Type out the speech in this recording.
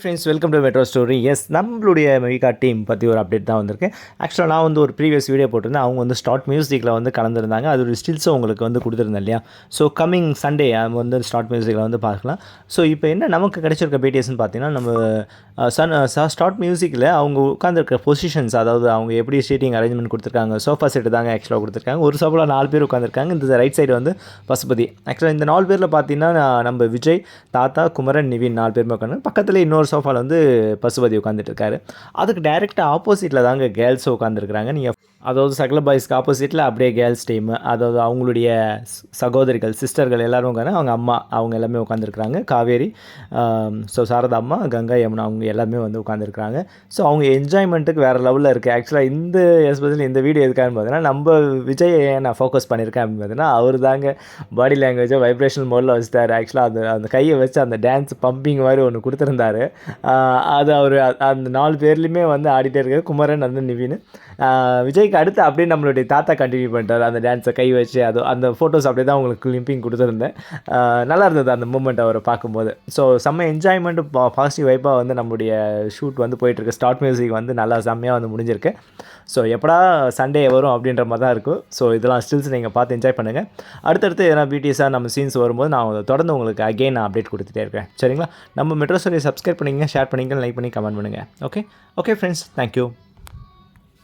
Friends, welcome to metro story. நம்மளுடைய மெவிகா team பற்றி ஒரு அப்டேட் தான் வந்திருக்கேன். ஆக்சுவலாக நான் வந்து ஒரு ப்ரீவியஸ் வீடியோ போட்டிருந்தேன். அவங்க வந்து ஸ்டார்ட் மியூசிக்கில் வந்து கலந்துருந்தாங்க. அது ஒரு ஸ்டில்ஸும் உங்களுக்கு வந்து கொடுத்துருந்தேன் இல்லையா? ஸோ கம்மிங் சண்டே வந்து ஸ்டார்ட் மியூசிக்கில் வந்து பார்க்கலாம். ஸோ இப்போ என்ன நமக்கு கிடைச்சிருக்க பிடிஎஸ்ன்னு பார்த்தீங்கன்னா, நம்ம ஸ்டார்ட் மியூசிக்கில் அவங்க உட்காந்துருக்க பொசிஷன்ஸ், அதாவது அவங்க எப்படி சீட்டிங் அரேஞ்ச்மெண்ட் கொடுத்துருக்காங்க. சோஃபா செட்டு தாங்க ஆக்சுவலாக கொடுத்துருக்காங்க. ஒரு சோஃபாவில் 4 பேர் உட்காந்துருக்காங்க. இந்த ரைட் சைடு வந்து பசுபதி. ஆக்சுவலாக இந்த 4 பேரில் பார்த்தீங்கன்னா நம்ம விஜய், தாத்தா, குமரன், நிவின் 4 பேருமே உட்காந்து, பக்கத்தில் இன்னொரு சோஃபாவில் வந்து பசுபதி உட்காந்துட்டு இருக்காரு. அதுக்கு டைரெக்டாக ஆப்போசிட்டில் தாங்க கேர்ள்ஸும் உட்காந்துருக்குறாங்க. நீங்கள் அதாவது சகல பாய்ஸ்க்கு ஆப்போசிட்டில் அப்படியே கேர்ள்ஸ் டீமு, அதாவது அவங்களுடைய சகோதரிகள், சிஸ்டர்கள் எல்லோரும் உட்காந்து, அவங்க அம்மா அவங்க எல்லாமே உட்காந்துருக்குறாங்க. காவேரி, ஸோ சாரதா அம்மா, கங்கா, யமுனா அவங்க எல்லாமே வந்து உட்காந்துருக்குறாங்க. ஸோ அவங்க என்ஜாய்மெண்ட்டுக்கு வேறு லெவலில் இருக்குது. ஆக்சுவலாக எஸ்பெஷலி இந்த வீடியோ எதுக்கான்னு பார்த்தீங்கன்னா, நம்ம விஜய் நான் ஃபோக்கஸ் பண்ணியிருக்கேன் அப்படின்னு பார்த்தீங்கன்னா, அவர் தாங்க பாடி லாங்குவேஜை வைப்ரேஷனல் மோடில் வச்சுட்டார். ஆக்சுவலாக அந்த கையை வச்சு அந்த டான்ஸ் பம்பிங் மாதிரி ஒன்று கொடுத்துருந்தாரு. அது அவர் அந்த 4 பேர்லேயுமே வந்து ஆடிட்டே இருக்காரு. குமரன் வந்து நிவின், விஜய்க்கு அடுத்து அப்படியே நம்மளுடைய தாத்தா கண்டினியூ பண்ணிட்டார் அந்த டான்ஸை கை வச்சு. அந்த ஃபோட்டோஸ் அப்படியே தான் உங்களுக்கு லிம்பிங் கொடுத்துருந்தேன். நல்லா இருந்தது அந்த மூமெண்ட் அவரை பார்க்கும்போது. ஸோ செம்ம என்ஜாய்மெண்ட்டு, பாசிட்டிவ் வைப்பாக வந்து நம்மளுடைய ஷூட் வந்து போயிட்டுருக்கு. ஸ்டார்ட் மியூசிக் வந்து நல்லா செம்மையாக வந்து முடிஞ்சிருக்கு. ஸோ எப்படா சண்டே வரும் அப்படின்ற மாதிரி தான் இருக்கும். ஸோ இதெல்லாம் ஸ்டில்ஸ் நீங்கள் பார்த்து என்ஜாய் பண்ணுங்கள். அடுத்தடுத்து எதனா பிடிஎஸாக நம்ம சீன்ஸ் வரும்போது நான் தொடர்ந்து உங்களுக்கு அகெயின் நான் அப்டேட் கொடுத்துட்டே இருக்கேன். சரிங்களா? நம்ம மெட்ரோ ஸ்டோரி சப்ஸ்கிரைப் பண்ணிங்க, ஷேர் பண்ணிங்க, லைக் பண்ணி கமெண்ட் பண்ணுங்கள். Okay friends, thank you.